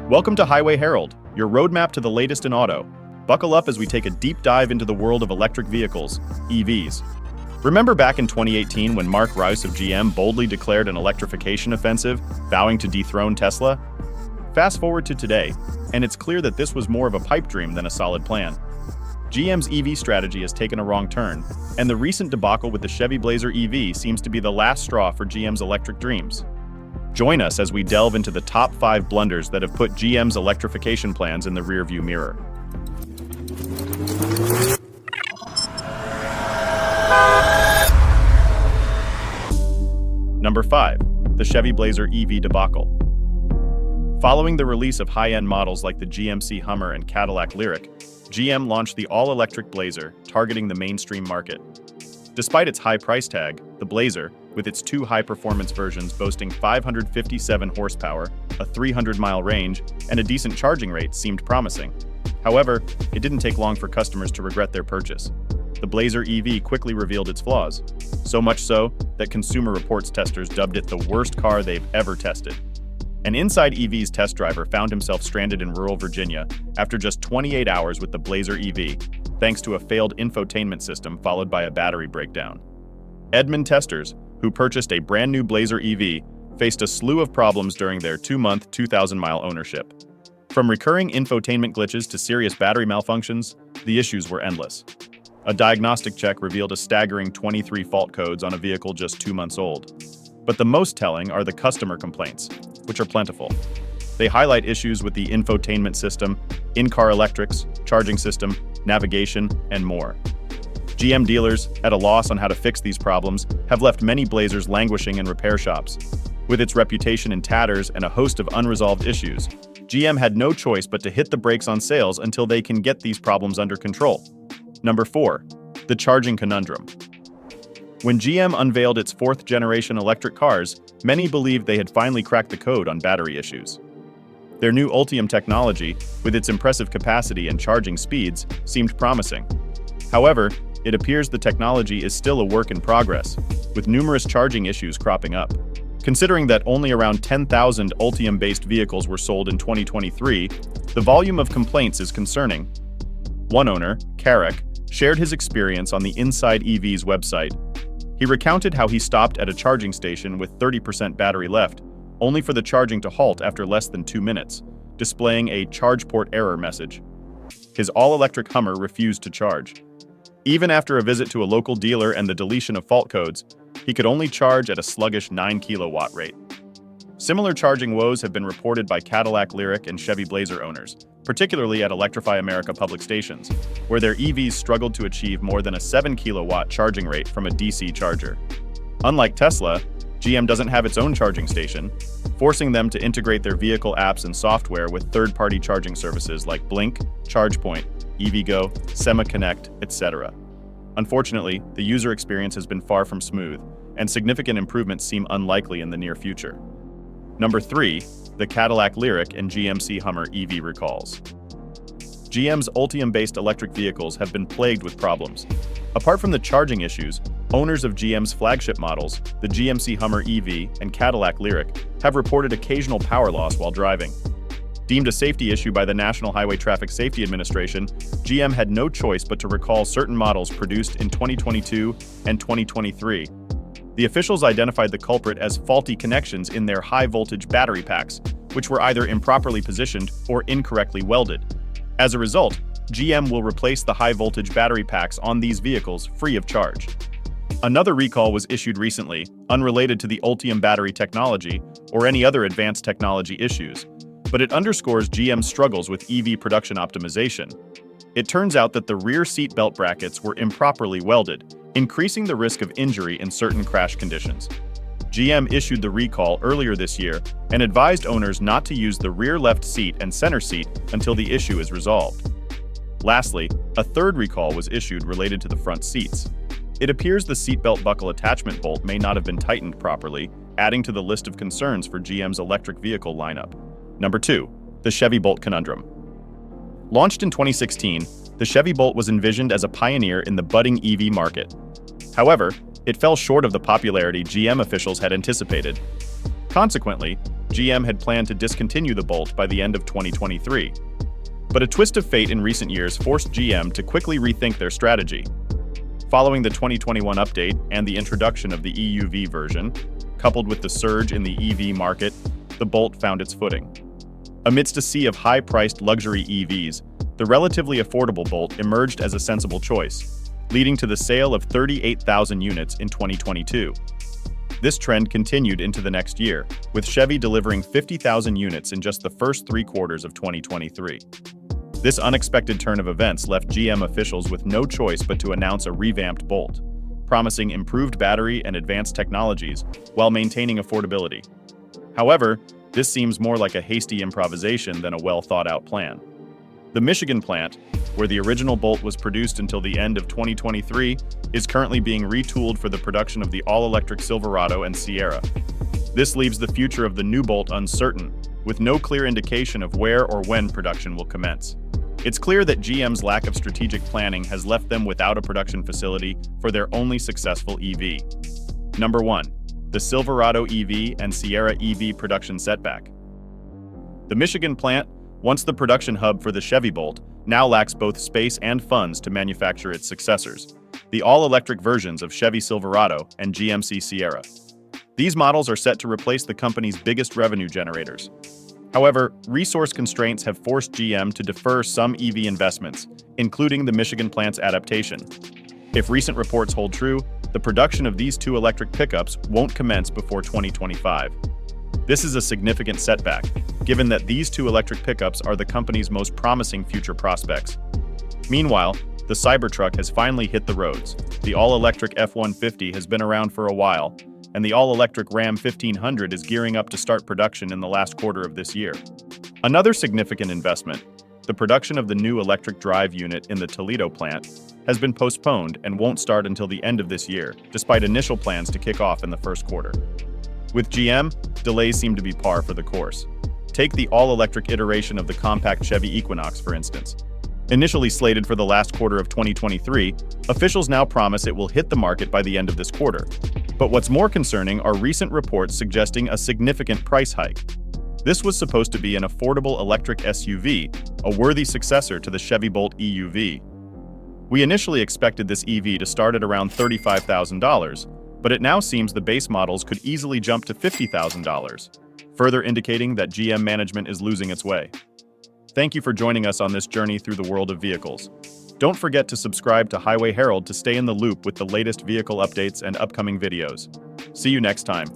Welcome to Highway Herald, your roadmap to the latest in auto. Buckle up as we take a deep dive into the world of electric vehicles, EVs. Remember back in 2018 when Mark Reuss of GM boldly declared an electrification offensive, vowing to dethrone Tesla? Fast forward to today, and it's clear that this was more of a pipe dream than a solid plan. GM's EV strategy has taken a wrong turn, and the recent debacle with the Chevy Blazer EV seems to be the last straw for GM's electric dreams. Join us as we delve into the top 5 blunders that have put GM's electrification plans in the rearview mirror. Number 5. The Chevy Blazer EV debacle. Following the release of high-end models like the GMC Hummer and Cadillac Lyriq, GM launched the all-electric Blazer, targeting the mainstream market. Despite its high price tag, the Blazer, with its 2 high-performance versions boasting 557 horsepower, a 300-mile range, and a decent charging rate, seemed promising. However, it didn't take long for customers to regret their purchase. The Blazer EV quickly revealed its flaws, so much so that Consumer Reports testers dubbed it the worst car they've ever tested. An Inside EV's test driver found himself stranded in rural Virginia after just 28 hours with the Blazer EV, thanks to a failed infotainment system followed by a battery breakdown. Edmund testers, who purchased a brand new Blazer EV, faced a slew of problems during their 2-month, 2,000-mile ownership. From recurring infotainment glitches to serious battery malfunctions, the issues were endless. A diagnostic check revealed a staggering 23 fault codes on a vehicle just 2 months old. But the most telling are the customer complaints, which are plentiful. They highlight issues with the infotainment system, in-car electrics, charging system, navigation, and more. GM dealers, at a loss on how to fix these problems, have left many Blazers languishing in repair shops. With its reputation in tatters and a host of unresolved issues, GM had no choice but to hit the brakes on sales until they can get these problems under control. Number 4. The charging conundrum. When GM unveiled its 4th-generation electric cars, many believed they had finally cracked the code on battery issues. Their new Ultium technology, with its impressive capacity and charging speeds, seemed promising. However, it appears the technology is still a work in progress, with numerous charging issues cropping up. Considering that only around 10,000 Ultium-based vehicles were sold in 2023, the volume of complaints is concerning. One owner, Carrick, shared his experience on the Inside EV's website. He recounted how he stopped at a charging station with 30% battery left, only for the charging to halt after less than 2 minutes, displaying a charge port error message. His all-electric Hummer refused to charge. Even after a visit to a local dealer and the deletion of fault codes, he could only charge at a sluggish 9 kilowatt rate. Similar charging woes have been reported by Cadillac Lyriq and Chevy Blazer owners, particularly at Electrify America public stations, where their EVs struggled to achieve more than a 7 kilowatt charging rate from a DC charger. Unlike Tesla, GM doesn't have its own charging station, forcing them to integrate their vehicle apps and software with third-party charging services like Blink, ChargePoint, EVgo, SemaConnect, etc. Unfortunately, the user experience has been far from smooth, and significant improvements seem unlikely in the near future. Number 3. The Cadillac Lyriq and GMC Hummer EV recalls. GM's Ultium-based electric vehicles have been plagued with problems. Apart from the charging issues, owners of GM's flagship models, the GMC Hummer EV and Cadillac Lyriq, have reported occasional power loss while driving. Deemed a safety issue by the National Highway Traffic Safety Administration, GM had no choice but to recall certain models produced in 2022 and 2023. The officials identified the culprit as faulty connections in their high-voltage battery packs, which were either improperly positioned or incorrectly welded. As a result, GM will replace the high-voltage battery packs on these vehicles free of charge. Another recall was issued recently, unrelated to the Ultium battery technology or any other advanced technology issues, but it underscores GM's struggles with EV production optimization. It turns out that the rear seat belt brackets were improperly welded, increasing the risk of injury in certain crash conditions. GM issued the recall earlier this year and advised owners not to use the rear left seat and center seat until the issue is resolved. Lastly, a third recall was issued related to the front seats. It appears the seatbelt buckle attachment bolt may not have been tightened properly, adding to the list of concerns for GM's electric vehicle lineup. Number 2. The Chevy Bolt conundrum. Launched in 2016, the Chevy Bolt was envisioned as a pioneer in the budding EV market. However, it fell short of the popularity GM officials had anticipated. Consequently, GM had planned to discontinue the Bolt by the end of 2023. But a twist of fate in recent years forced GM to quickly rethink their strategy. Following the 2021 update and the introduction of the EUV version, coupled with the surge in the EV market, the Bolt found its footing. Amidst a sea of high-priced luxury EVs, the relatively affordable Bolt emerged as a sensible choice, leading to the sale of 38,000 units in 2022. This trend continued into the next year, with Chevy delivering 50,000 units in just the first 3 quarters of 2023. This unexpected turn of events left GM officials with no choice but to announce a revamped Bolt, promising improved battery and advanced technologies while maintaining affordability. However, this seems more like a hasty improvisation than a well-thought-out plan. The Michigan plant, where the original Bolt was produced until the end of 2023, is currently being retooled for the production of the all-electric Silverado and Sierra. This leaves the future of the new Bolt uncertain, with no clear indication of where or when production will commence. It's clear that GM's lack of strategic planning has left them without a production facility for their only successful EV. Number 1. The Silverado EV and Sierra EV production setback. The Michigan plant, once the production hub for the Chevy Bolt, now lacks both space and funds to manufacture its successors, the all-electric versions of Chevy Silverado and GMC Sierra. These models are set to replace the company's biggest revenue generators. However, resource constraints have forced GM to defer some EV investments, including the Michigan plant's adaptation. If recent reports hold true, the production of these 2 electric pickups won't commence before 2025. This is a significant setback, given that these 2 electric pickups are the company's most promising future prospects. Meanwhile, the Cybertruck has finally hit the roads. The all-electric F-150 has been around for a while, and the all-electric Ram 1500 is gearing up to start production in the last quarter of this year. Another significant investment, the production of the new electric drive unit in the Toledo plant, has been postponed and won't start until the end of this year, despite initial plans to kick off in the first quarter. With GM, delays seem to be par for the course. Take the all-electric iteration of the compact Chevy Equinox, for instance. Initially slated for the last quarter of 2023, officials now promise it will hit the market by the end of this quarter. But what's more concerning are recent reports suggesting a significant price hike. This was supposed to be an affordable electric SUV, a worthy successor to the Chevy Bolt EUV. We initially expected this EV to start at around $35,000, but it now seems the base models could easily jump to $50,000, further indicating that GM management is losing its way. Thank you for joining us on this journey through the world of vehicles. Don't forget to subscribe to Highway Herald to stay in the loop with the latest vehicle updates and upcoming videos. See you next time.